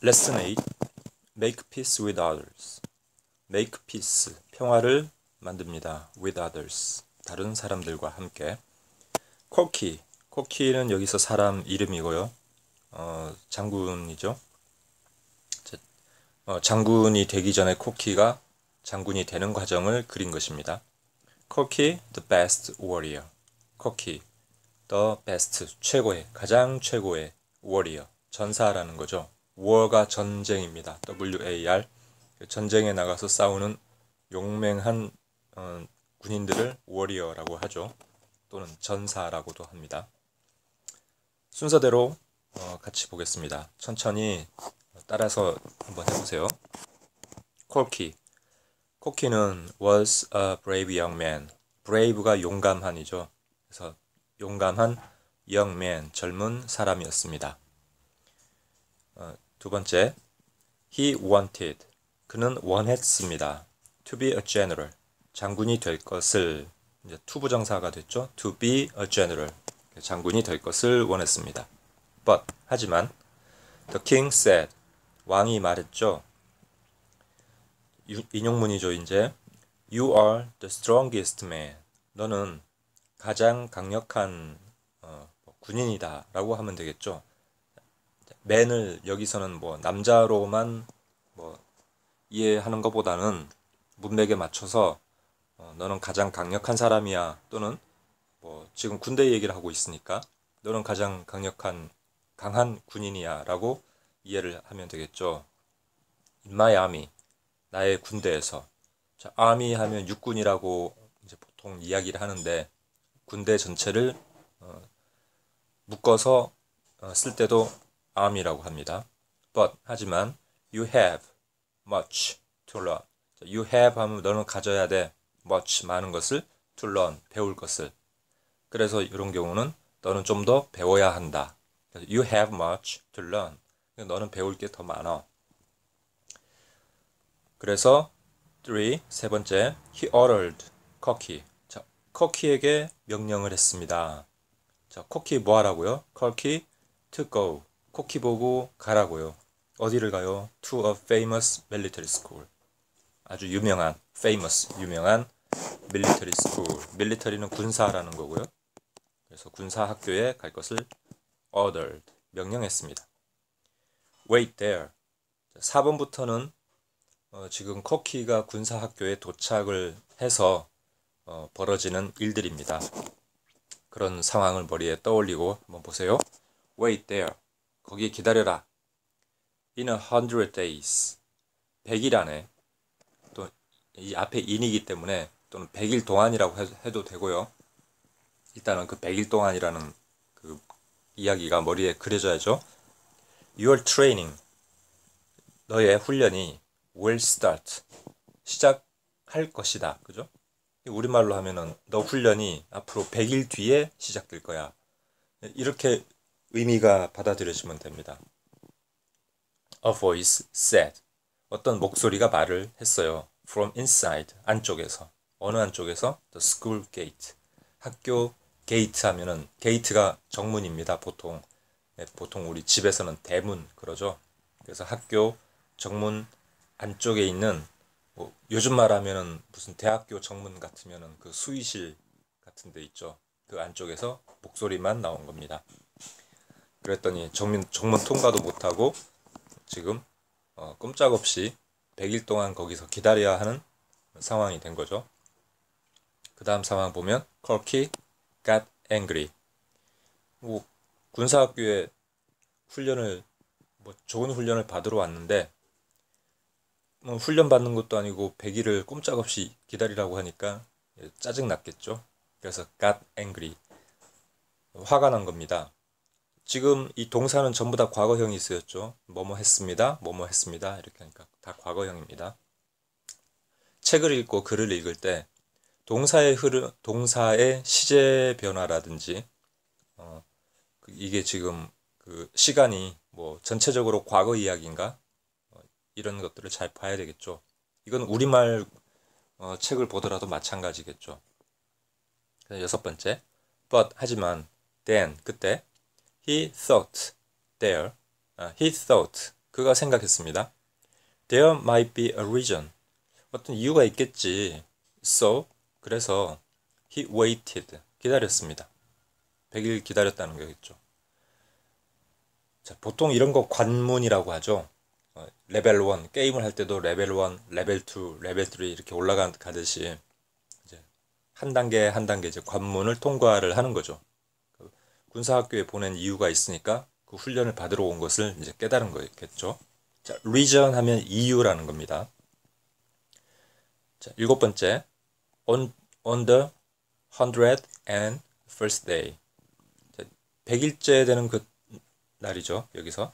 Lesson 8. Make peace with others. Make peace. 평화를 만듭니다. with others. 다른 사람들과 함께. 코키. 코키는 여기서 사람 이름이고요. 장군이죠. 장군이 되기 전에 코키가 장군이 되는 과정을 그린 것입니다. 코키, the best warrior. 코키, the best, 최고의, 가장 최고의 warrior, 전사라는 거죠. war가 전쟁입니다. war. 전쟁에 나가서 싸우는 용맹한 군인들을 warrior라고 하죠. 또는 전사라고도 합니다. 순서대로 같이 보겠습니다. 천천히 따라서 한번 해보세요. 코키. 코키는 was a brave young man. brave가 용감한이죠. 그래서 용감한 young man, 젊은 사람이었습니다. 두 번째, he wanted. 그는 원했습니다. to be a general. 장군이 될 것을, 이제 투부정사가 됐죠. to be a general. 장군이 될 것을 원했습니다. but, 하지만, the king said. 왕이 말했죠. 인용문이죠, 이제. You are the strongest man. 너는 가장 강력한 군인이다 라고 하면 되겠죠. man을 여기서는 남자로만 이해하는 것보다는 문맥에 맞춰서 너는 가장 강력한 사람이야, 또는 지금 군대 얘기를 하고 있으니까 너는 가장 강한 군인이야 라고 이해를 하면 되겠죠. In my army. 나의 군대에서. 자, army 하면 육군이라고 이제 보통 이야기를 하는데 군대 전체를 묶어서 쓸 때도 army라고 합니다. But, 하지만 you have much to learn. 자, you have 하면 너는 가져야 돼. much, 많은 것을. to learn, 배울 것을. 그래서 이런 경우는 너는 좀 더 배워야 한다. You have much to learn. 너는 배울 게 더 많아. 그래서 3, 세 번째, he ordered 코키. 자, 코키에게 명령을 했습니다. 자, 코키 뭐 하라고요? 코키 to go. 코키 보고 가라고요. 어디를 가요? to a famous military school. 아주 유명한, famous, 유명한 military school. military는 군사라는 거고요. 그래서 군사 학교에 갈 것을 ordered, 명령했습니다. Wait there. 4번부터는 지금 코키가 군사학교에 도착을 해서 벌어지는 일들입니다. 그런 상황을 머리에 떠올리고 한번 보세요. Wait there. 거기 기다려라. In 100 days. 100일 안에. 또 이 앞에 in이기 때문에 또는 100일 동안이라고 해도 되고요. 일단은 그 100일 동안이라는 그 이야기가 머리에 그려져야죠. Your training. 너의 훈련이 will start. 시작할 것이다. 그죠? 우리말로 하면은 너 훈련이 앞으로 100일 뒤에 시작될 거야. 이렇게 의미가 받아들여지면 됩니다. A voice said. 어떤 목소리가 말을 했어요. From inside. 안쪽에서. 어느 안쪽에서? The school gate. 학교 게이트 하면은 게이트가 정문입니다. 보통 우리 집에서는 대문 그러죠. 그래서 학교 정문 안쪽에 있는 요즘 말하면은 무슨 대학교 정문 같으면은 그 수의실 같은 데 있죠. 그 안쪽에서 목소리만 나온 겁니다. 그랬더니 정문 통과도 못하고 지금 꼼짝없이 100일 동안 거기서 기다려야 하는 상황이 된 거죠. 그 다음 상황 보면 Corky got angry. 군사학교에 훈련을 좋은 훈련을 받으러 왔는데 훈련 받는 것도 아니고 100일을 꼼짝없이 기다리라고 하니까 짜증 났겠죠. 그래서 got angry. 화가 난 겁니다. 지금 이 동사는 전부 다 과거형이 쓰였죠. 뭐뭐 했습니다. 뭐뭐 했습니다. 이렇게 하니까 다 과거형입니다. 책을 읽고 글을 읽을 때 동사의 시제 변화라든지 이게 지금 그 시간이 전체적으로 과거 이야기인가 이런 것들을 잘 봐야 되겠죠. 이건 우리말 책을 보더라도 마찬가지겠죠. 여섯 번째, but 하지만 then 그때 he thought 그가 생각했습니다. There might be a reason. 어떤 이유가 있겠지. So, 그래서 he waited. 기다렸습니다. 100일 기다렸다는 거겠죠. 자, 보통 이런 거 관문이라고 하죠. 레벨 1, 게임을 할 때도 레벨 1, 레벨 2, 레벨 3 이렇게 올라가듯이 이제 한 단계 한 단계 이제 관문을 통과를 하는 거죠. 군사학교에 보낸 이유가 있으니까 그 훈련을 받으러 온 것을 이제 깨달은 거겠죠. 자, reason 하면 이유라는 겁니다. 자, 7번째. on the 101st day. 자, 100일째 되는 그 날이죠. 여기서.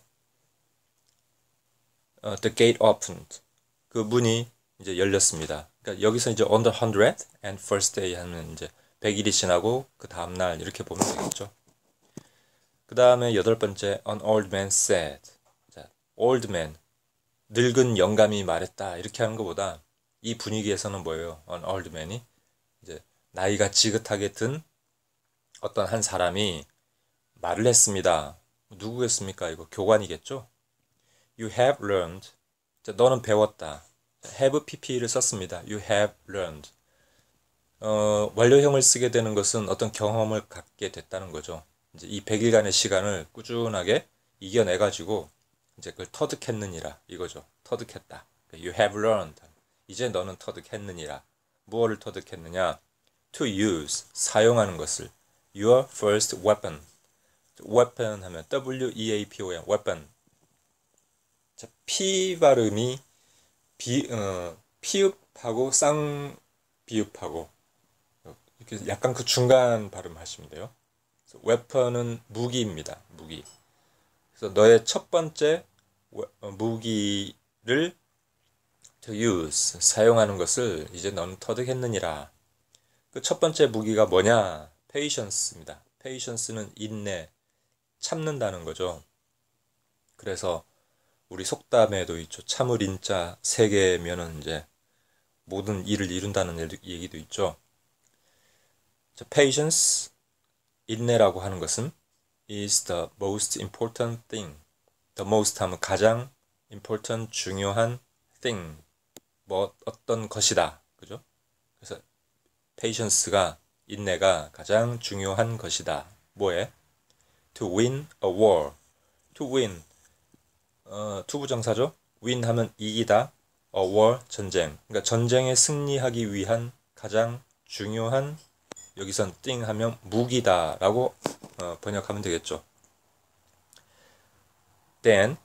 The gate opened. 그 문이 이제 열렸습니다. 그러니까 여기서 이제 on the 101st day 하면 이제 100일이 지나고 그 다음 날 이렇게 보면 되겠죠. 그 다음에 8번째. An old man said. 자, old man. 늙은 영감이 말했다. 이렇게 하는 것보다 이 분위기에서는 뭐예요? An old man이 이제 나이가 지긋하게 든 어떤 한 사람이 말을 했습니다. 누구겠습니까? 이거 교관이겠죠? You have learned. 자, 너는 배웠다. have pp를 썼습니다. You have learned. 완료형을 쓰게 되는 것은 어떤 경험을 갖게 됐다는 거죠. 이제 이 100일간의 시간을 꾸준하게 이겨내가지고 이제 그걸 터득했느니라 이거죠. 터득했다. You have learned. 이제 너는 터득했느니라. 무엇을 터득했느냐? To use. 사용하는 것을. Your first weapon. weapon 하면 W-E-A-P-O-N. weapon. 자, P 발음이 피읍하고 쌍비읍하고 이렇게 약간 그 중간 발음 하시면 돼요. weapon은 무기입니다. 무기. 그래서 너의 첫 번째 무기를 to use, 사용하는 것을 이제 너는 터득했느니라. 그 첫 번째 무기가 뭐냐? patience입니다. patience는 인내, 참는다는 거죠. 그래서 우리 속담에도 있죠. 참을 인자 3개면은 이제 모든 일을 이룬다는 얘기도 있죠. 자, patience, 인내라고 하는 것은 is the most important thing. the most 하면 가장 important, 중요한 thing. 뭐 어떤 것이다. 그죠? 그래서 patience가 인내가 가장 중요한 것이다. 뭐에? to win a war. to win 투부정사죠. win 하면 이기다. a war 전쟁. 그러니까 전쟁에 승리하기 위한 가장 중요한 여기선 thing 하면 무기다라고 번역하면 되겠죠. then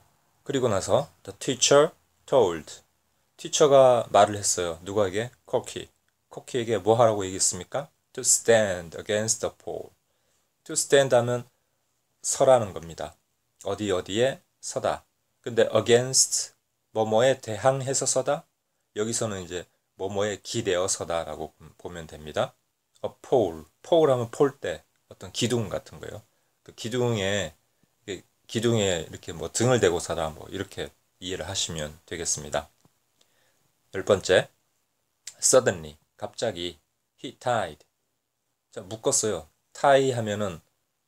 그리고 나서 the teacher told. 티처가 말을 했어요. 누구에게? 코키. 코키에게 뭐 하라고 얘기했습니까? To stand against the pole. To stand 하면 서라는 겁니다. 어디에 서다. 근데 against 뭐뭐에 대항해서 서다. 여기서는 이제 뭐뭐에 기대어 서다라고 보면 됩니다. A pole. pole 하면 폴대. 어떤 기둥 같은 거예요. 그 기둥에 이렇게 뭐 등을 대고 서다 뭐 이렇게 이해를 하시면 되겠습니다. 10번째. suddenly. 갑자기. he tied. 자, 묶었어요. tie 하면은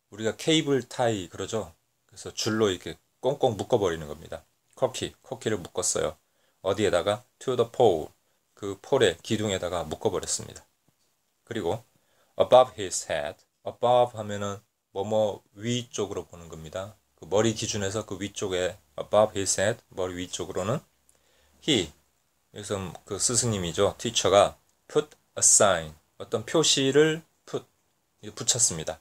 우리가 케이블 타이 그러죠. 그래서 줄로 이렇게 꽁꽁 묶어버리는 겁니다. 코키를 묶었어요. 어디에다가? to the pole. 그 폴의 기둥에다가 묶어버렸습니다. 그리고 above his head. above 하면은 뭐뭐 위쪽으로 보는 겁니다. 그 머리 기준에서 그 위쪽에 above his head. 머리 위쪽으로는 he. 여기서 그 스승님이죠. teacher가 put a sign. 어떤 표시를 붙였습니다.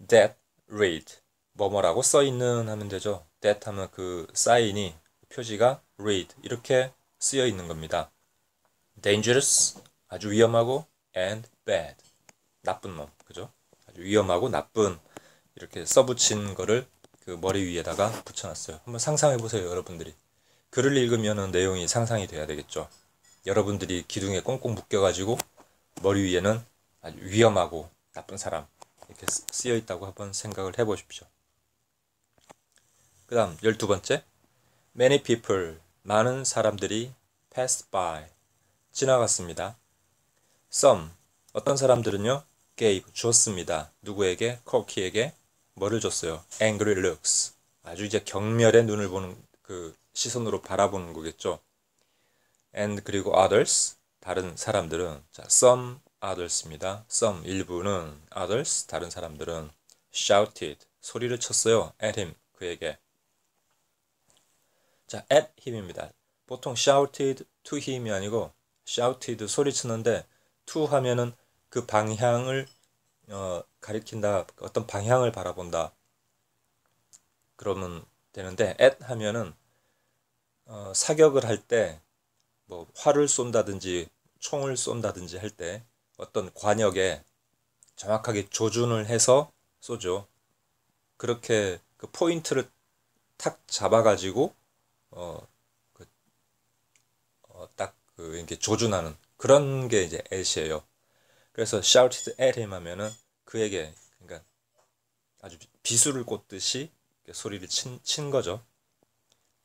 that read. 뭐뭐라고 써있는 하면 되죠. that 하면 그 사인이 표지가 read 이렇게 쓰여 있는 겁니다. dangerous 아주 위험하고 and bad 나쁜 놈 그죠? 아주 위험하고 나쁜 이렇게 써붙인 거를 그 머리 위에다가 붙여놨어요. 한번 상상해 보세요, 여러분들이. 글을 읽으면 내용이 상상이 돼야 되겠죠. 여러분들이 기둥에 꽁꽁 묶여가지고 머리 위에는 아주 위험하고 나쁜 사람 이렇게 쓰여 있다고 한번 생각을 해 보십시오. 그 다음 12번째. Many people, 많은 사람들이 passed by, 지나갔습니다. Some, 어떤 사람들은요, gave, 줬습니다. 누구에게? 코키에게 뭐를 줬어요? Angry looks, 아주 이제 경멸의 눈을 보는 그 시선으로 바라보는 거겠죠. and 그리고 others 다른 사람들은 자 some others입니다. some 일부는 others 다른 사람들은 shouted 소리를 쳤어요. at him 그에게. 자 at him입니다. 보통 shouted to him이 아니고 shouted 소리치는데 to 하면은 그 방향을 가리킨다. 어떤 방향을 바라본다. 그러면 되는데 at 하면은 사격을 할 때 뭐 활을 쏜다든지 총을 쏜다든지 할 때 어떤 관역에 정확하게 조준을 해서 쏘죠. 그렇게 그 포인트를 탁 잡아가지고 딱 그 이렇게 조준하는 그런 게 이제 at이에요. 그래서 shouted at him 하면은 그에게 그러니까 아주 비수를 꽂듯이 소리를 친 거죠.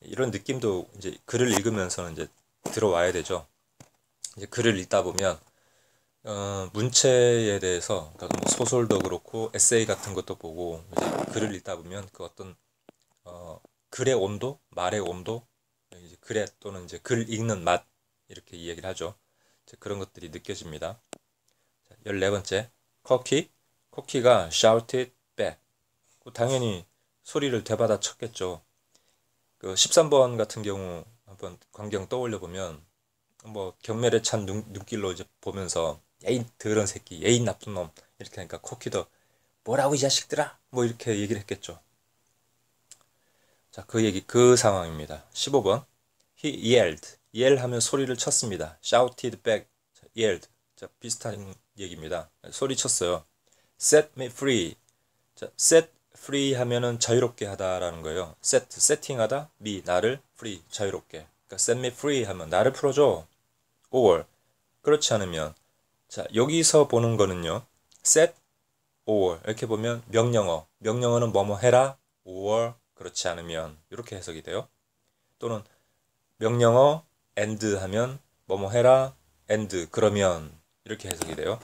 이런 느낌도 이제 글을 읽으면서는 이제 들어와야 되죠. 이제 글을 읽다 보면 문체에 대해서 그러니까 뭐 소설도 그렇고 에세이 같은 것도 보고 이제 글을 읽다 보면 그 어떤 글의 온도, 말의 온도, 이제 글의 또는 이제 글 읽는 맛 이렇게 이야기를 하죠. 그런 것들이 느껴집니다. 14번째 커키 코키가 shouted back 당연히 소리를 되받아 쳤겠죠. 그 13번 같은 경우 한번 광경 떠올려 보면 뭐 경멸에 찬 눈길로 이제 보면서 에이 더러운 새끼 에이 나쁜 놈 이렇게 하니까 코키도 뭐라고 이 자식들아 뭐 이렇게 얘기를 했겠죠. 자, 그 상황입니다. 15번 he yelled yell 하면 소리를 쳤습니다. shouted back yelled 자, 비슷한 얘기입니다. 소리쳤어요. set me free 자, set free 하면은 자유롭게 하다라는 거예요. 세팅하다 me 나를 free 자유롭게 그러니까 set me free 하면 나를 풀어줘 or 그렇지 않으면 자 여기서 보는 거는요 set or 이렇게 보면 명령어는 뭐뭐 해라 or 그렇지 않으면 이렇게 해석이 돼요. 또는 명령어 and 하면 뭐뭐 해라 and 그러면 이렇게 해석이 돼요.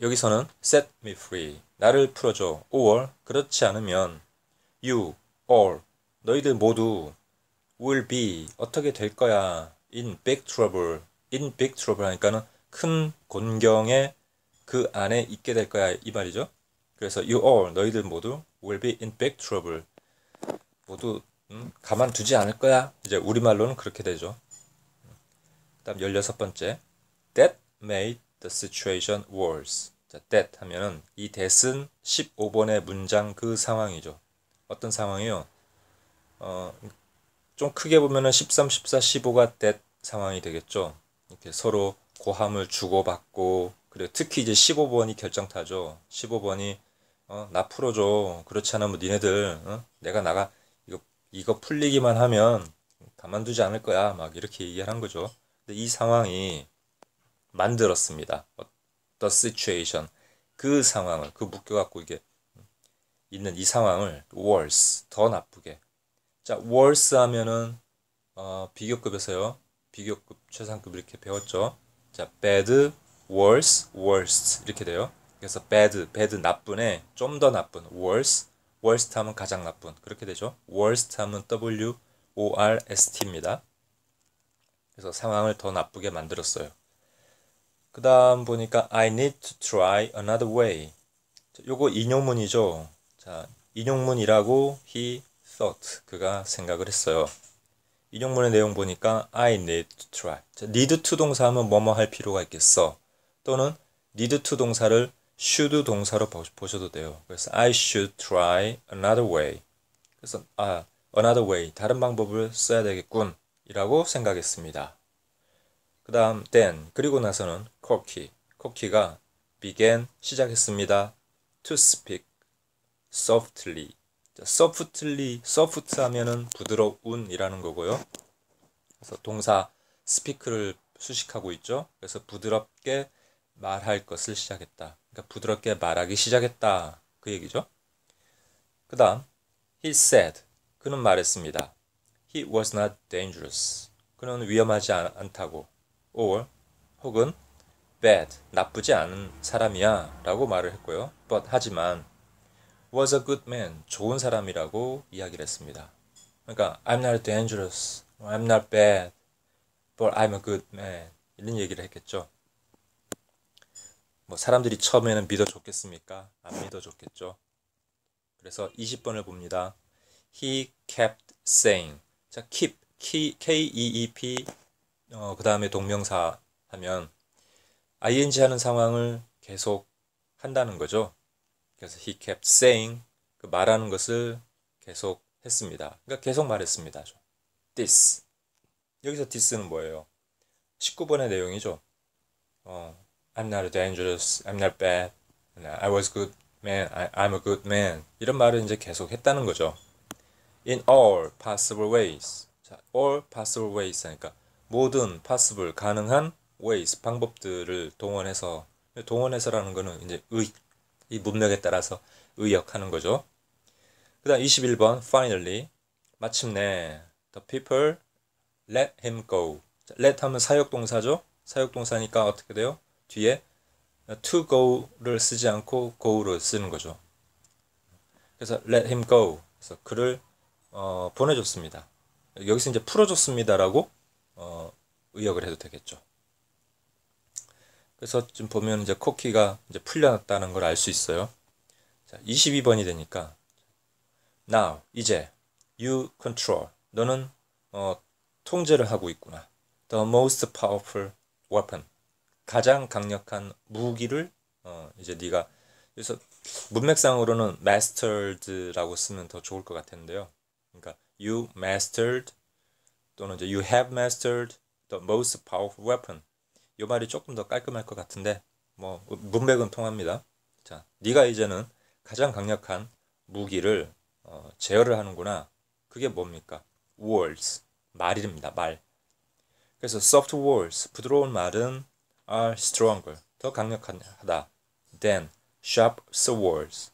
여기서는 set me free 나를 풀어줘 or 그렇지 않으면 you all 너희들 모두 will be 어떻게 될 거야 in big trouble 하니까는 큰 곤경에 그 안에 있게 될 거야 이 말이죠. 그래서 you all 너희들 모두 will be in big trouble 모두 가만두지 않을 거야. 이제 우리말로는 그렇게 되죠. 그다음 16번째 that made the situation worse 자, that 하면은 이 that은 15번의 문장 그 상황이죠. 어떤 상황이요? 좀 크게 보면은 13, 14, 15가 that 상황이 되겠죠. 이렇게 서로 고함을 주고받고 그리고 특히 이제 15번이 결정타죠. 15번이 나 풀어줘. 그렇지 않으면 니네들 내가 나가 이거 풀리기만 하면 가만두지 않을 거야. 막 이렇게 얘기한 거죠. 근데 이 상황이 만들었습니다. The situation 그 상황을 그 묶여갖고 이게 있는 이 상황을 worse 더 나쁘게 자 worse 하면은 비교급에서요 비교급 최상급 이렇게 배웠죠. 자 bad worse worst 이렇게 돼요. 그래서 bad 나쁜에 좀 더 나쁜 worse worst 하면 가장 나쁜 그렇게 되죠. worst 하면 WORST입니다. 그래서 상황을 더 나쁘게 만들었어요. 그 다음 보니까 I need to try another way 요거 인용문이죠. 자 인용문이라고 he thought 그가 생각을 했어요. 인용문의 내용 보니까 I need to try 자, need to 동사 하면 뭐뭐 할 필요가 있겠어 또는 need to 동사를 should 동사로 보셔도 돼요. 그래서 I should try another way 그래서 another way 다른 방법을 써야 되겠군 이라고 생각했습니다. 그 다음 then 그리고 나서는 코키가 began 시작했습니다. to speak softly soft 하면은 부드러운 이라는 거고요. 그래서 동사 speak를 수식하고 있죠. 그래서 부드럽게 말할 것을 시작했다. 그러니까 부드럽게 말하기 시작했다. 그 얘기죠. 그 다음 he said 그는 말했습니다. he was not dangerous 그는 위험하지 않다고 or 혹은 bad 나쁘지 않은 사람이야 라고 말을 했고요. but 하지만 was a good man. 좋은 사람이라고 이야기를 했습니다. 그러니까 I'm not dangerous, I'm not bad, but I'm a good man. 이런 얘기를 했겠죠. 뭐 사람들이 처음에는 믿어줬겠습니까? 안 믿어줬겠죠. 그래서 20번을 봅니다. He kept saying. 자, K-E-E-P 그 다음에 동명사 하면 ing 하는 상황을 계속 한다는 거죠. 그래서 he kept saying 그 말하는 것을 계속 했습니다. 그러니까 계속 말했습니다. this. 여기서 this는 뭐예요? 19번의 내용이죠. I'm not dangerous, I'm not bad, I was good man, I'm a good man. 이런 말을 이제 계속 했다는 거죠. In all possible ways. 자, all possible ways 하니까 모든 possible 가능한 ways 방법들을 동원해서라는 거는 이제 이 문맥에 따라서 의역하는 거죠. 그다음 21번 finally 마침내 the people let him go. 자, let 하면 사역동사죠. 사역동사니까 어떻게 돼요? 뒤에 to go를 쓰지 않고 go를 쓰는 거죠. 그래서 let him go. 그래서 그를 보내줬습니다. 여기서 이제 풀어줬습니다라고 의역을 해도 되겠죠. 그래서 지금 보면 이제 코키가 이제 풀려났다는 걸 알 수 있어요. 자, 22번이 되니까 now 이제 you control 너는 통제를 하고 있구나. The most powerful weapon 가장 강력한 무기를 이제 네가 그래서 문맥상으로는 mastered라고 쓰면 더 좋을 것 같은데요. 그러니까 you mastered 또는 이제 you have mastered the most powerful weapon. 이 말이 조금 더 깔끔할 것 같은데 뭐 문맥은 통합니다. 자, 네가 이제는 가장 강력한 무기를 제어를 하는구나. 그게 뭡니까? words 말입니다. 말. 그래서 soft words 부드러운 말은 are stronger 더 강력하다 than sharp swords.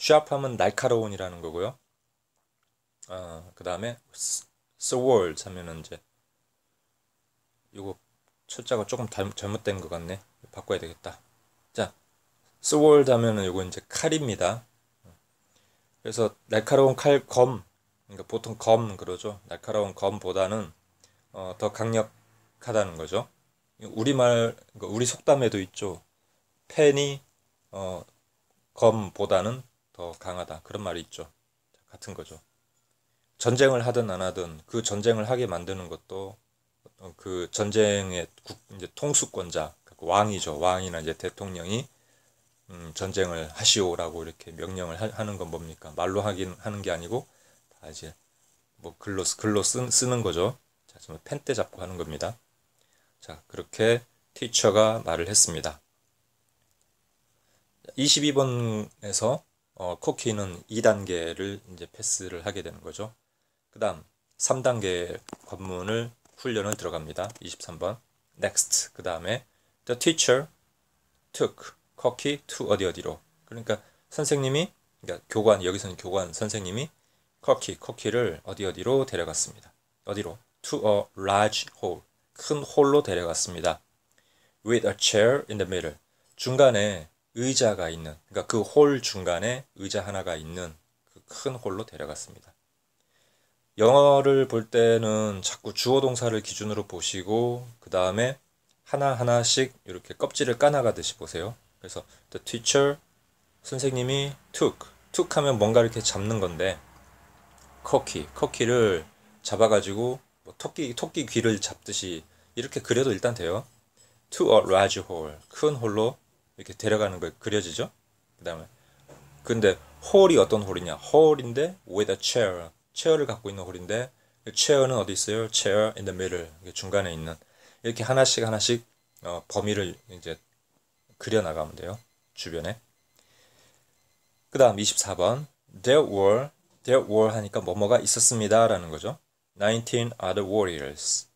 sharp 하면 날카로운이라는 거고요. 그 다음에 swords 하면은 이제 이거 철자가 조금 잘못된 것 같네. 바꿔야 되겠다. 자, sword 하면은 이거 이제 칼입니다. 그래서 날카로운 칼, 검. 그러니까 보통 검 그러죠. 날카로운 검보다는 더 강력하다는 거죠. 우리말, 그러니까 우리 속담에도 있죠. 펜이 검보다는 더 강하다. 그런 말이 있죠. 같은 거죠. 전쟁을 하든 안 하든 그 전쟁을 하게 만드는 것도 그 전쟁의 이제 통수권자, 왕이죠. 왕이나 이제 대통령이 전쟁을 하시오라고 이렇게 명령을 하는 건 뭡니까? 말로 하는 게 아니고 다 이제 뭐 글로 쓰는 거죠. 자, 지금 펜대 잡고 하는 겁니다. 자, 그렇게 티처가 말을 했습니다. 22번에서 코키는 2단계를 이제 패스를 하게 되는 거죠. 그 다음 3단계 관문을 훈련을 들어갑니다. 23번 next 그 다음에 the teacher took cocky to 어디로 그러니까 선생님이 그러니까 교관 여기서는 교관 선생님이 cocky를 어디로 데려갔습니다. 어디로? to a large hall 큰 홀로 데려갔습니다. with a chair in the middle 중간에 의자가 있는 그러니까 그 홀 중간에 의자 하나가 있는 그 큰 홀로 데려갔습니다. 영어를 볼 때는 자꾸 주어 동사를 기준으로 보시고 그 다음에 하나하나씩 이렇게 껍질을 까나가듯이 보세요. 그래서 the teacher 선생님이 took 하면 뭔가 이렇게 잡는 건데 cocky를 잡아가지고 뭐 토끼 귀를 잡듯이 이렇게 그려도 일단 돼요. to a large hall 큰 홀로 이렇게 데려가는 거 그려지죠. 그 다음에 근데 홀이 어떤 홀이냐 홀인데 with a chair 체어를 갖고 있는 홀인데 체어는 어디 있어요? chair in the middle 중간에 있는 이렇게 하나씩 범위를 이제 그려 나가면 돼요. 주변에. 그 다음 24번 there were 하니까 뭐뭐가 있었습니다 라는 거죠. 19 other warriors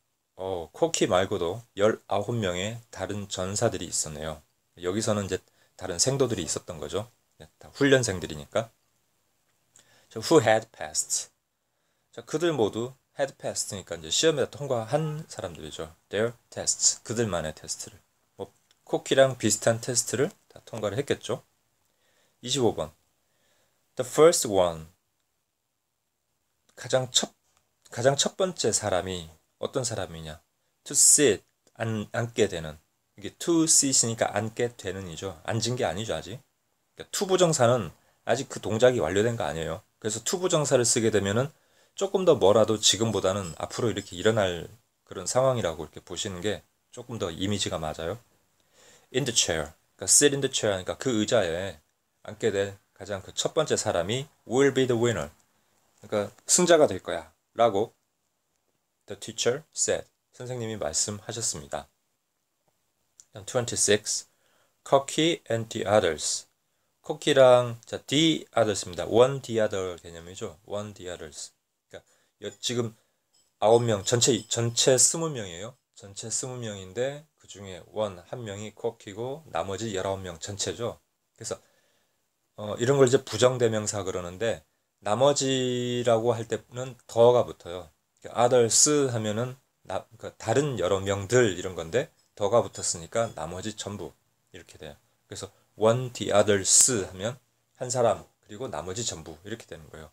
코키 말고도 19명의 다른 전사들이 있었네요. 여기서는 이제 다른 생도들이 있었던 거죠. 다 훈련생들이니까. who had passed 자, 그들 모두 had passed니까 이제 시험에 통과한 사람들이죠. their tests 그들만의 테스트를 뭐 코키랑 비슷한 테스트를 다 통과를 했겠죠. 25번 The first one. 가장 첫 번째 사람이 어떤 사람이냐? To sit. 앉게 되는. 이게 to sit이니까 앉게 되는이죠. 앉은 게 아니죠, 아직. 그러니까 to 부정사는 아직 그 동작이 완료된 거 아니에요. 그래서 to 부정사를 쓰게 되면은 조금 더 뭐라도 지금보다는 앞으로 이렇게 일어날 그런 상황이라고 이렇게 보시는 게 조금 더 이미지가 맞아요. In the chair. 그러니까 sit in the chair. 그러니까 그 의자에 앉게 될 가장 그 첫 번째 사람이 will be the winner. 그러니까 승자가 될 거야. 라고 the teacher said. 선생님이 말씀하셨습니다. 26. Cocky and the others. 코키랑 자 the others입니다. one the other 개념이죠. one the others. 그러니까 지금 9명 전체 20명이에요. 전체 20명인데 그 중에 한 명이 코키고 나머지 19명 전체죠. 그래서 이런 걸 이제 부정대명사 그러는데 나머지라고 할 때는 더가 붙어요. others 하면은 그러니까 다른 여러 명들 이런 건데 더가 붙었으니까 나머지 전부 이렇게 돼요. 그래서 one the others 하면 한 사람 그리고 나머지 전부 이렇게 되는 거예요.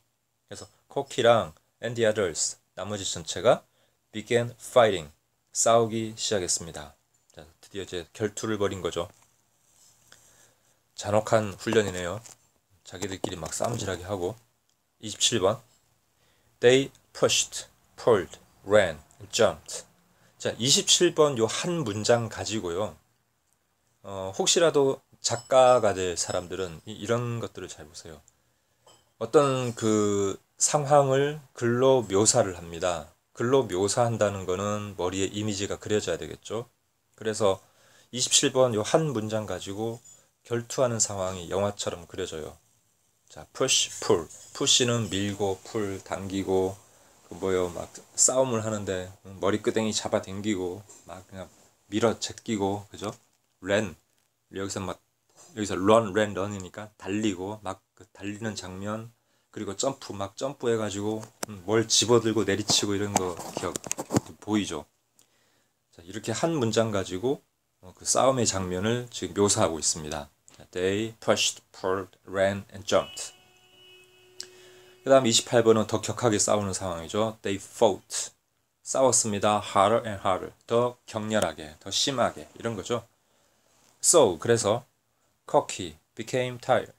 그래서 코키랑 and the others 나머지 전체가 began fighting 싸우기 시작했습니다. 자, 드디어 이제 결투를 벌인 거죠. 잔혹한 훈련이네요. 자기들끼리 막 싸움질하게 하고. 27번 They pushed, pulled, ran, and jumped. 자, 27번 요 한 문장 가지고요. 혹시라도 작가가 될 사람들은 이런 것들을 잘 보세요. 어떤 그 상황을 글로 묘사를 합니다. 글로 묘사한다는 거는 머리에 이미지가 그려져야 되겠죠. 그래서 27번 요 한 문장 가지고 결투하는 상황이 영화처럼 그려져요. 자, push, pull. push는 밀고, pull 당기고, 막 싸움을 하는데 머리끄댕이 잡아당기고, 막 그냥 밀어 제끼고, 그죠? ran. 여기서 run, ran, run이니까 달리고, 막 그 달리는 장면, 그리고 점프, 막 점프해가지고, 뭘 집어들고 내리치고 이런 거 보이죠? 자, 이렇게 한 문장 가지고 그 싸움의 장면을 지금 묘사하고 있습니다. They pushed, pulled, ran, and jumped. 그 다음 28번은 더 격하게 싸우는 상황이죠. They fought. 싸웠습니다. Harder and harder. 더 격렬하게, 더 심하게 이런 거죠. So, 그래서 Cocky became tired.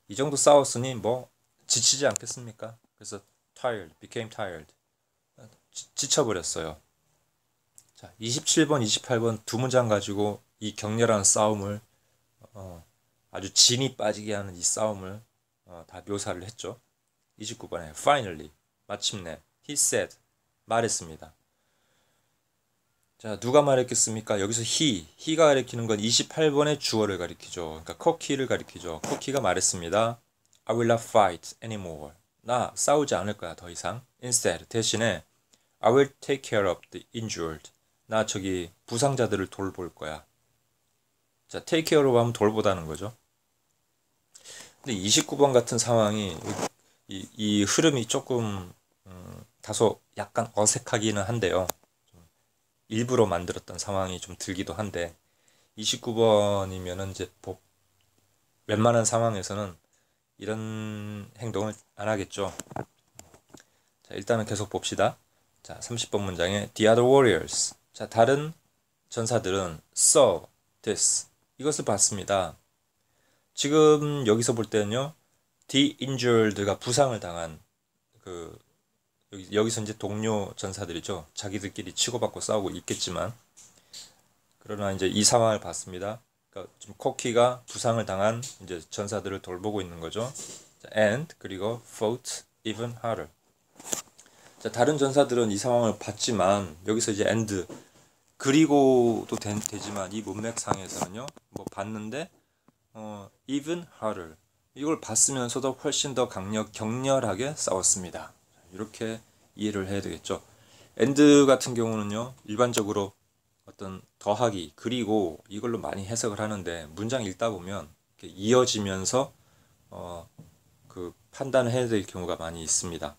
이 정도 싸웠으니 뭐 지치지 않겠습니까? 그래서 tired, became tired. 지쳐버렸어요. 자, 27번, 28번 두 문장 가지고 이 격렬한 싸움을 아주 진이 빠지게 하는 이 싸움을 다 묘사를 했죠. 29번에 finally 마침내 he said 말했습니다. 자, 누가 말했겠습니까? 여기서 he가 가리키는 건 28번의 주어를 가리키죠. 그러니까 코키를 가리키죠. 코키가 말했습니다. I will not fight anymore. 나 싸우지 않을 거야 더 이상. Instead 대신에 I will take care of the injured. 나 저기 부상자들을 돌볼 거야. 자, take care로 하면 돌보다는 거죠. 근데 29번 같은 상황이 이 흐름이 조금 다소 약간 어색하기는 한데요. 일부러 만들었던 상황이 좀 들기도 한데 29번이면은 이제 웬만한 상황에서는 이런 행동을 안 하겠죠. 자, 일단은 계속 봅시다. 자, 30번 문장에 The other warriors. 자, 다른 전사들은 saw this. 이것을 봤습니다. 지금 여기서 볼 때는요. The injured가 부상을 당한 여기서 이제 동료 전사들이죠. 자기들끼리 치고받고 싸우고 있겠지만 그러나 이제 이 상황을 봤습니다. 그러니까 지금 코키가 부상을 당한 이제 전사들을 돌보고 있는 거죠. 자, and 그리고 fought even harder. 자, 다른 전사들은 이 상황을 봤지만 여기서 이제 and 그리고도 되지만 이 문맥상에서는요. 뭐 봤는데 even harder. 이걸 봤으면서도 훨씬 더 격렬하게 싸웠습니다. 이렇게 이해를 해야 되겠죠. and 같은 경우는요. 일반적으로 어떤 더하기 그리고 이걸로 많이 해석을 하는데 문장 읽다 보면 이렇게 이어지면서 그 판단을 해야 될 경우가 많이 있습니다.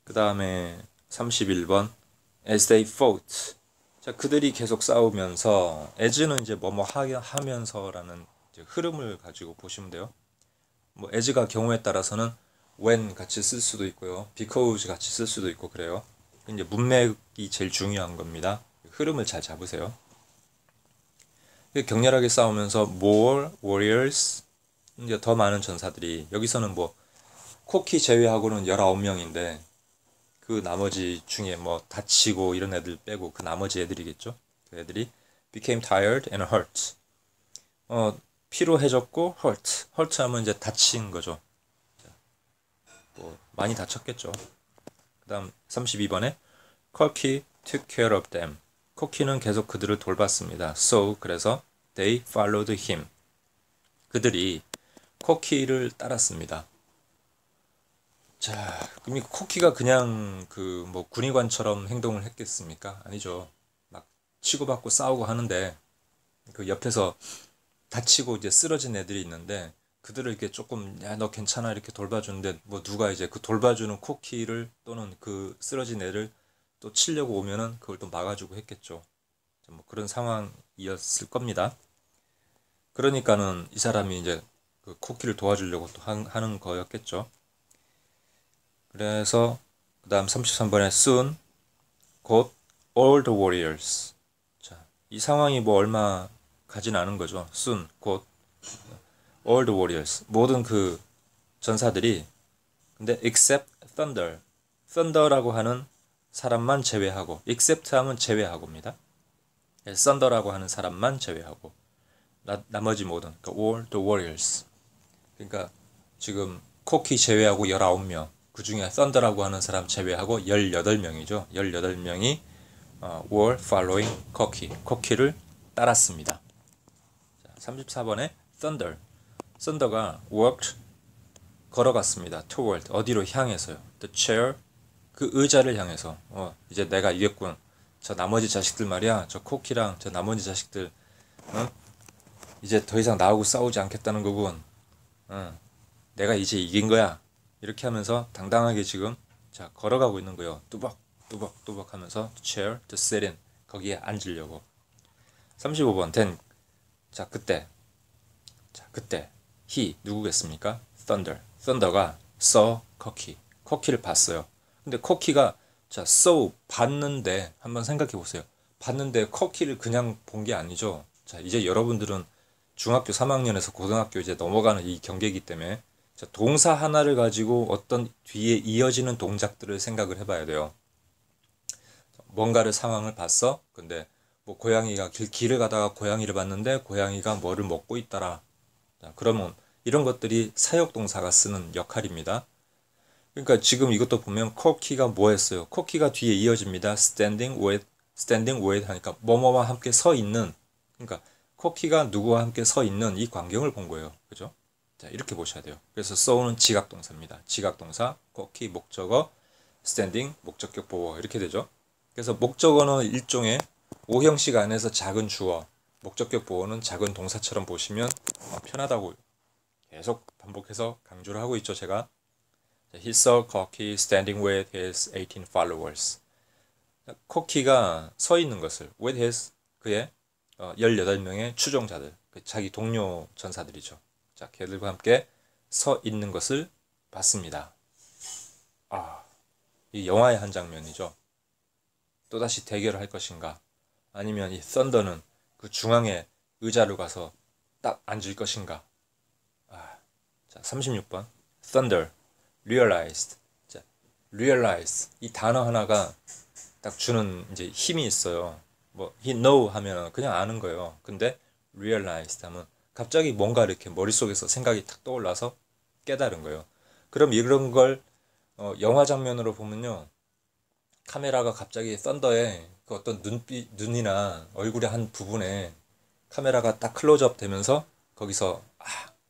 그 다음에 31번 as they fought. 자, 그들이 계속 싸우면서 as는 이제 뭐뭐 하면서라는 이제 흐름을 가지고 보시면 돼요. 뭐 as가 경우에 따라서는 when 같이 쓸 수도 있고요. because 같이 쓸 수도 있고 그래요. 이제 문맥이 제일 중요한 겁니다. 흐름을 잘 잡으세요. 격렬하게 싸우면서 more warriors, 이제 더 많은 전사들이, 여기서는 뭐 코키 제외하고는 19명인데 그 나머지 중에 뭐 다치고 이런 애들 빼고 그 나머지 애들이겠죠. 그 애들이 became tired and hurt. 피로해졌고 hurt. hurt 하면 이제 다친 거죠. 뭐 많이 다쳤겠죠. 그다음 32번에 Corky took care of them. 코키는 계속 그들을 돌봤습니다. So 그래서 they followed him. 그들이 코키를 따랐습니다. 자, 그럼 이 코키가 그냥 그 뭐 군의관처럼 행동을 했겠습니까? 아니죠. 막 치고받고 싸우고 하는데 그 옆에서 다치고 이제 쓰러진 애들이 있는데 그들을 이렇게 조금 야 너 괜찮아 이렇게 돌봐주는데 뭐 누가 이제 그 돌봐주는 코키를 또는 그 쓰러진 애를 또 치려고 오면은 그걸 또 막아주고 했겠죠. 뭐 그런 상황이었을 겁니다. 그러니까는 이 사람이 이제 그 코키를 도와주려고 또 하는 거였겠죠. 그래서 그 다음 33번에 soon 곧 all the warriors. 자, 이 상황이 뭐 얼마 가진 않은 거죠. soon 곧 all the warriors, 모든 그 전사들이, 근데 except thunder, thunder라고 하는 사람만 제외하고, except 하면 제외하고입니다. thunder라고 하는 사람만 제외하고 나머지 모든, 그러니까 all the warriors, 그러니까 지금 코키 제외하고 19명, 그 중에 thunder라고 하는 사람 제외하고 18명이죠. 18명이 were following 코키를 따랐습니다. 34번에 thunder, thunder가 walked, 걸어갔습니다. toward, 어디로 향해서요. the chair, 그 의자를 향해서. 이제 내가 이겼군. 저 나머지 자식들 말이야. 저 코키랑 저 나머지 자식들 이제 더 이상 나하고 싸우지 않겠다는 거군. 내가 이제 이긴 거야. 이렇게 하면서 당당하게 지금 자 걸어가고 있는 거예요. 뚜벅 하면서 chair to sit in, 거기에 앉으려고. 35번 then, 자 그때 he 누구겠습니까? thunder가 saw 코키를 봤어요. 근데 코키가 자 saw 봤는데 한번 생각해 보세요. 봤는데 코키를 그냥 본 게 아니죠. 자 이제 여러분들은 중학교 3학년에서 고등학교 이제 넘어가는 이 경계이기 때문에 자, 동사 하나를 가지고 어떤 뒤에 이어지는 동작들을 생각을 해봐야 돼요. 뭔가를 상황을 봤어. 근데 뭐 고양이가 길을 가다가 고양이를 봤는데 고양이가 뭐를 먹고 있더라. 자, 그러면 이런 것들이 사역동사가 쓰는 역할입니다. 그러니까 지금 이것도 보면 코키가 뭐 했어요? 코키가 뒤에 이어집니다. standing with 하니까 뭐뭐와 함께 서 있는, 그러니까 코키가 누구와 함께 서 있는 이 광경을 본 거예요. 그죠? 자, 이렇게 보셔야 돼요. 그래서 sow는 지각동사입니다. 지각동사, 코키 목적어, standing 목적격 보어, 이렇게 되죠. 그래서 목적어는 일종의 오형식 안에서 작은 주어, 목적격 보어는 작은 동사처럼 보시면 편하다고 계속 반복해서 강조를 하고 있죠, 제가. He saw Corky standing with his 18 followers. 코키가 서 있는 것을, with his, 그의 18명의 추종자들, 자기 동료 전사들이죠. 자, 걔들과 함께 서 있는 것을 봤습니다. 이 영화의 한 장면이죠. 또다시 대결을 할 것인가? 아니면 이 썬더는 그 중앙에 의자로 가서 딱 앉을 것인가? 자, 36번. Thunder, realized. 자, realize. 이 단어 하나가 딱 주는 이제 힘이 있어요. 뭐, he know 하면 그냥 아는 거예요. 근데 realized 하면 갑자기 뭔가 이렇게 머릿속에서 생각이 탁 떠올라서 깨달은 거예요. 그럼 이런 걸 영화 장면으로 보면요. 카메라가 갑자기 썬더의 그 어떤 눈이나 얼굴의 한 부분에 카메라가 딱 클로즈업 되면서 거기서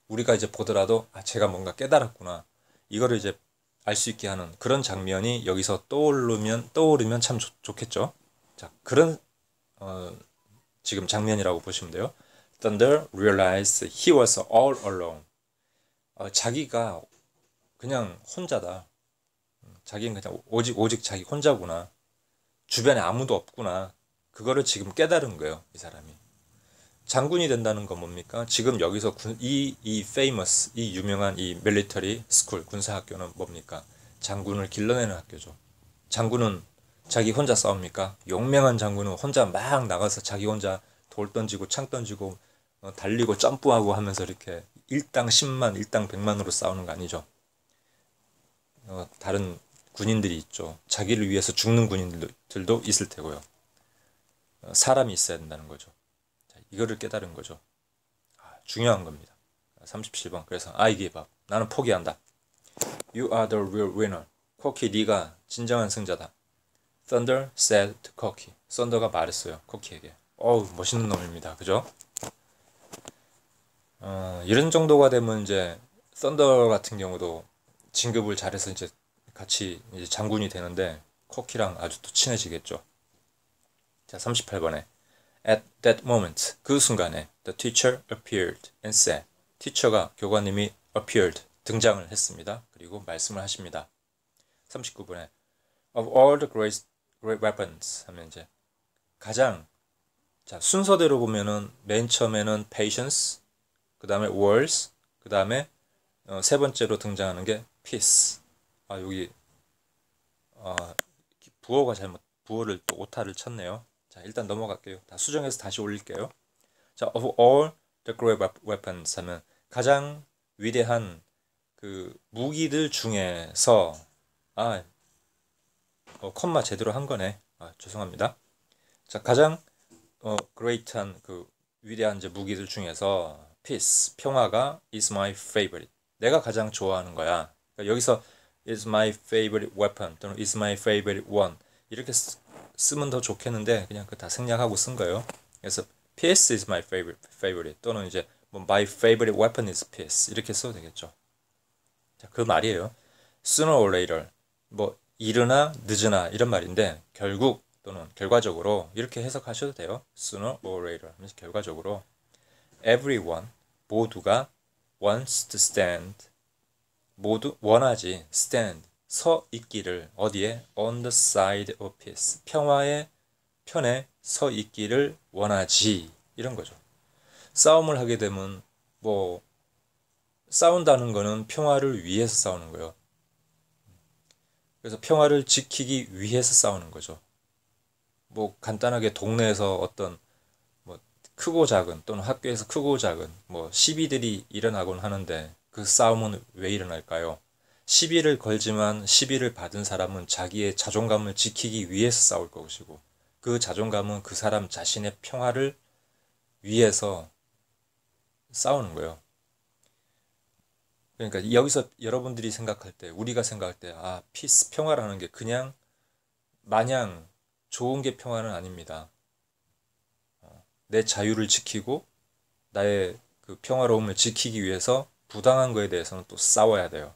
우리가 이제 보더라도 제가 뭔가 깨달았구나. 이거를 이제 알 수 있게 하는 그런 장면이 여기서 떠오르면 참 좋겠죠. 자, 그런 지금 장면이라고 보시면 돼요. Thunder realized he was all alone. 자기가 그냥 혼자다. 자기는 그냥 오직 자기 혼자구나. 주변에 아무도 없구나. 그거를 지금 깨달은 거예요, 이 사람이. 장군이 된다는 건 뭡니까? 지금 여기서 이 famous, 이 유명한 이 military school, 군사학교는 뭡니까? 장군을 길러내는 학교죠. 장군은 자기 혼자 싸웁니까? 용맹한 장군은 혼자 막 나가서 자기 혼자 돌 던지고 창 던지고 달리고 점프하고 하면서 이렇게 일당 10만, 일당 100만으로 싸우는 거 아니죠. 다른 군인들이 있죠. 자기를 위해서 죽는 군인들도 있을 테고요. 사람이 있어야 된다는 거죠. 자, 이거를 깨달은 거죠. 중요한 겁니다. 37번. 그래서 I give up. 나는 포기한다. You are the real winner. 코키, 네가 진정한 승자다. Thunder said to Cocky. 썬더가 말했어요. 코키에게. 어우, 멋있는 놈입니다. 그죠? 이런 정도가 되면 이제 썬더 같은 경우도 진급을 잘해서 이제 같이 이제 장군이 되는데 코키랑 아주 또 친해지겠죠. 자, 38번에 At that moment, 그 순간에 the teacher appeared and said. 티처가 교관님이 appeared, 등장을 했습니다. 그리고 말씀을 하십니다. 39번에 Of all the great weapons 하면 이제 가장, 자, 순서대로 보면은 맨 처음에는 patience, 그 다음에 wars, 그 다음에 세 번째로 등장하는 게 peace. 여기 부호를 또 오타를 쳤네요. 자, 일단 넘어갈게요. 다 수정해서 다시 올릴게요. 자, of all the great weapons 하면 가장 위대한 그 무기들 중에서 컴마 제대로 한 거네. 죄송합니다. 자, 가장 great한 그 위대한 이제 무기들 중에서 peace, 평화가 is my favorite. 내가 가장 좋아하는 거야. 그러니까 여기서 is my favorite weapon 또는 is my favorite one 이렇게 쓰면 더 좋겠는데 그냥 그 다 생략하고 쓴 거예요. 그래서 peace is my favorite 또는 이제 뭐 my favorite weapon is peace 이렇게 써도 되겠죠. 자, 그 말이에요. Sooner or later 뭐 이르나 늦으나 이런 말인데 결국 또는 결과적으로 이렇게 해석하셔도 돼요. Sooner or later 하면서 결과적으로 everyone 모두가 wants to stand 모두 원하지 stand 서 있기를 어디에 on the side of peace 평화의 편에 서 있기를 원하지 이런 거죠. 싸움을 하게 되면 뭐 싸운다는 거는 평화를 위해서 싸우는 거예요. 그래서 평화를 지키기 위해서 싸우는 거죠. 뭐 간단하게 동네에서 어떤 뭐 크고 작은 또는 학교에서 크고 작은 뭐 시비들이 일어나곤 하는데 그 싸움은 왜 일어날까요? 시비를 걸지만 시비를 받은 사람은 자기의 자존감을 지키기 위해서 싸울 것이고 그 자존감은 그 사람 자신의 평화를 위해서 싸우는 거예요. 그러니까 여기서 여러분들이 생각할 때 우리가 생각할 때 피스 평화라는 게 그냥 마냥 좋은 게 평화는 아닙니다. 내 자유를 지키고 나의 그 평화로움을 지키기 위해서 부당한 거에 대해서는 또 싸워야 돼요.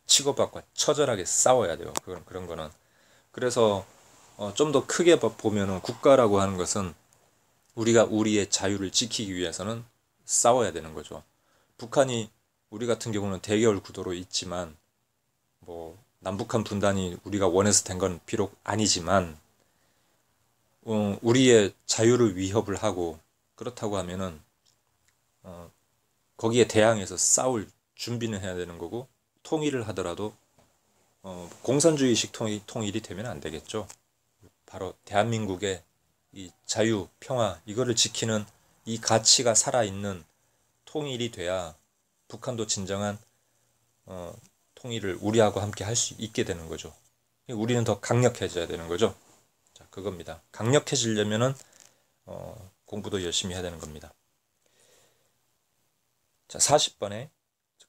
치고받고 처절하게 싸워야 돼요. 그런 거는. 그래서 좀 더 크게 보면은 국가라고 하는 것은 우리가 우리의 자유를 지키기 위해서는 싸워야 되는 거죠. 북한이 우리 같은 경우는 대결 구도로 있지만 뭐 남북한 분단이 우리가 원해서 된 건 비록 아니지만 우리의 자유를 위협을 하고 그렇다고 하면은 거기에 대항해서 싸울 준비는 해야 되는 거고 통일을 하더라도 공산주의식 통일이 되면 안 되겠죠. 바로 대한민국의 이 자유, 평화 이거를 지키는 이 가치가 살아있는 통일이 돼야 북한도 진정한 통일을 우리하고 함께 할 수 있게 되는 거죠. 우리는 더 강력해져야 되는 거죠. 자, 그겁니다. 강력해지려면은 공부도 열심히 해야 되는 겁니다. 자, 40번에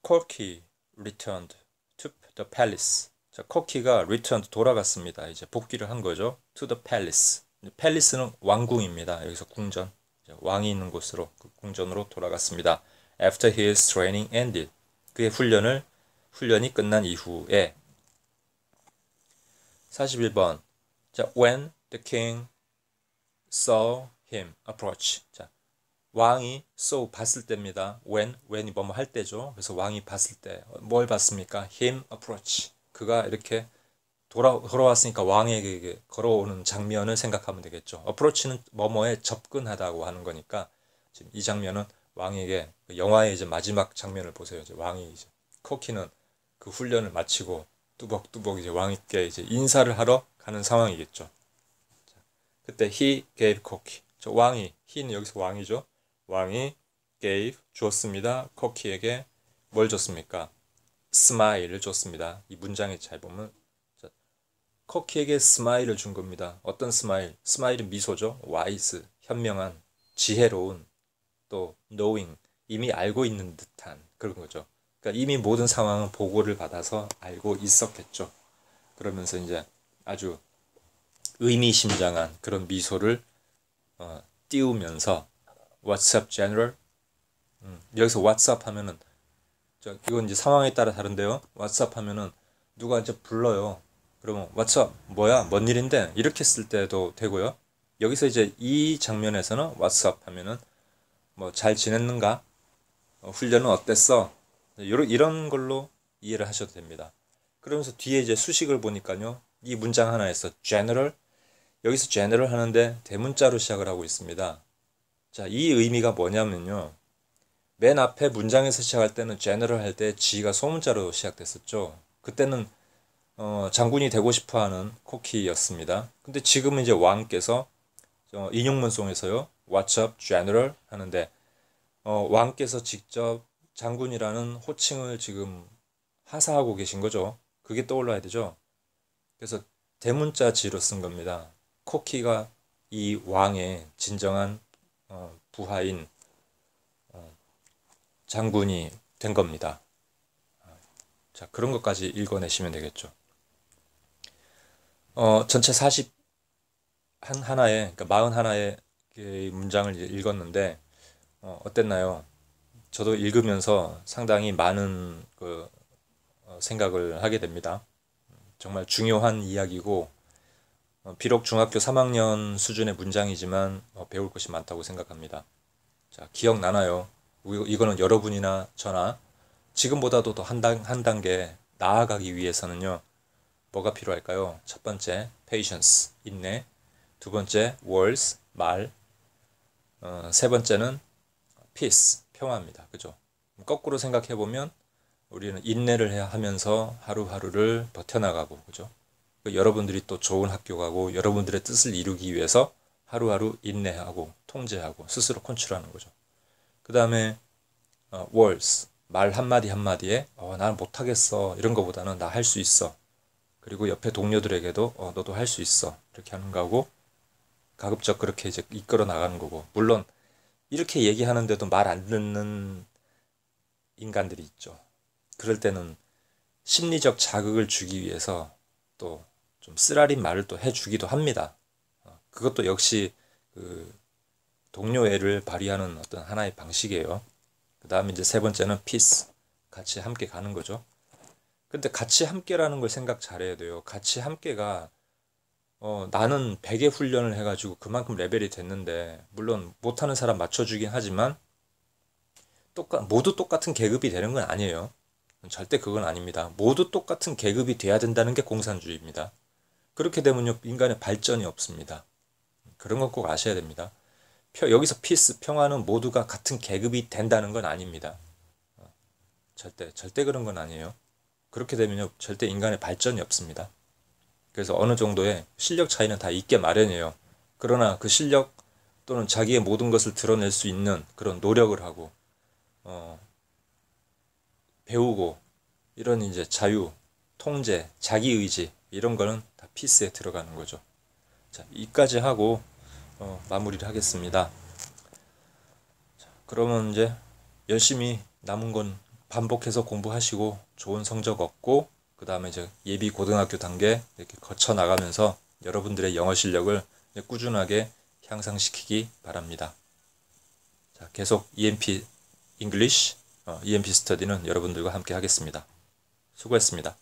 Corky returned to the palace. 자, 코키가 returned 돌아갔습니다. 이제 복귀를 한 거죠. to the palace. 팰리스는 왕궁입니다. 여기서 궁전. 왕이 있는 곳으로 그 궁전으로 돌아갔습니다. After his training ended. 그의 훈련이 끝난 이후에 41번. 자, when the king saw him approach. 자, 왕이 saw 봤을 때입니다. when이 뭐뭐 할 때죠. 그래서 왕이 봤을 때 뭘 봤습니까? him approach. 그가 이렇게 돌아왔으니까 왕에게 걸어오는 장면을 생각하면 되겠죠. approach는 뭐뭐에 접근하다고 하는 거니까 지금 이 장면은 왕에게 영화의 이제 마지막 장면을 보세요. 이제 왕이 이제 코키는 그 훈련을 마치고 뚜벅뚜벅 이제 왕께 이제 인사를 하러 가는 상황이겠죠. 그때 he gave 코키. 저 왕이 he는 여기서 왕이죠. 왕이 gave 주었습니다. 코키에게 뭘 줬습니까? 스마일을 줬습니다. 이 문장에 잘 보면 코키에게 스마일을 준 겁니다. 어떤 스마일? 스마일은 미소죠. wise, 현명한, 지혜로운, 또 knowing, 이미 알고 있는 듯한 그런 거죠. 그러니까 이미 모든 상황은 보고를 받아서 알고 있었겠죠. 그러면서 이제 아주 의미심장한 그런 미소를 띄우면서 What's up, General? 여기서 What's up 하면은 이건 이제 상황에 따라 다른데요. What's up 하면은 누가 이제 불러요. 그러면 What's up? 뭐야? 뭔 일인데? 이렇게 쓸 때도 되고요. 여기서 이제 이 장면에서는 What's up 하면은 뭐 잘 지냈는가? 훈련은 어땠어? 이런 걸로 이해를 하셔도 됩니다. 그러면서 뒤에 이제 수식을 보니까요. 이 문장 하나에서 General, 여기서 General 하는데 대문자로 시작을 하고 있습니다. 자, 이 의미가 뭐냐면요. 맨 앞에 문장에서 시작할 때는 General 할 때 G가 소문자로 시작됐었죠. 그때는 장군이 되고 싶어하는 코키였습니다. 근데 지금은 이제 왕께서 인용문송에서요. What's up, General 하는데 왕께서 직접 장군이라는 호칭을 지금 하사하고 계신 거죠. 그게 떠올라야 되죠. 그래서 대문자 G로 쓴 겁니다. 코키가 이 왕의 진정한 부하인 장군이 된 겁니다. 자, 그런 것까지 읽어내시면 되겠죠. 전체 41하나의, 그러니까 41하나의 문장을 읽었는데, 어땠나요? 저도 읽으면서 상당히 많은 생각을 하게 됩니다. 정말 중요한 이야기고, 비록 중학교 3학년 수준의 문장이지만 배울 것이 많다고 생각합니다. 자, 기억나나요? 이거는 여러분이나 저나 지금보다도 더 한 단계 나아가기 위해서는요. 뭐가 필요할까요? 첫 번째, patience, 인내. 두 번째, words, 말. 세 번째는 peace, 평화입니다. 그죠? 거꾸로 생각해보면 우리는 인내를 해야 하면서 하루하루를 버텨나가고, 그죠? 여러분들이 또 좋은 학교 가고 여러분들의 뜻을 이루기 위해서 하루하루 인내하고 통제하고 스스로 컨트롤하는 거죠. 그 다음에 words, 말 한마디 한마디에 나는 못하겠어 이런 거보다는 나 할 수 있어. 그리고 옆에 동료들에게도 너도 할 수 있어 이렇게 하는 거고 가급적 그렇게 이제 이끌어 나가는 거고 물론 이렇게 얘기하는데도 말 안 듣는 인간들이 있죠. 그럴 때는 심리적 자극을 주기 위해서 또 좀 쓰라린 말을 또 해주기도 합니다. 그것도 역시 그 동료애를 발휘하는 어떤 하나의 방식이에요. 그 다음에 이제 세 번째는 peace, 같이 함께 가는 거죠. 근데 같이 함께라는 걸 생각 잘해야 돼요. 같이 함께가 나는 100의 훈련을 해가지고 그만큼 레벨이 됐는데 물론 못하는 사람 맞춰주긴 하지만 모두 똑같은 계급이 되는 건 아니에요. 절대 그건 아닙니다. 모두 똑같은 계급이 돼야 된다는 게 공산주의입니다. 그렇게 되면요 인간의 발전이 없습니다. 그런 건 꼭 아셔야 됩니다. 여기서 피스, 평화는 모두가 같은 계급이 된다는 건 아닙니다. 절대 그런 건 아니에요. 그렇게 되면요 절대 인간의 발전이 없습니다. 그래서 어느 정도의 실력 차이는 다 있게 마련이에요. 그러나 그 실력 또는 자기의 모든 것을 드러낼 수 있는 그런 노력을 하고 배우고 이런 이제 자유, 통제, 자기의지 이런 거는 다 피스에 들어가는 거죠. 자, 이까지 하고 마무리를 하겠습니다. 자, 그러면 이제 열심히 남은 건 반복해서 공부하시고 좋은 성적 얻고 그 다음에 이제 예비 고등학교 단계 이렇게 거쳐 나가면서 여러분들의 영어 실력을 꾸준하게 향상시키기 바랍니다. 자, 계속 EMP English, EMP 스터디는 여러분들과 함께 하겠습니다. 수고했습니다.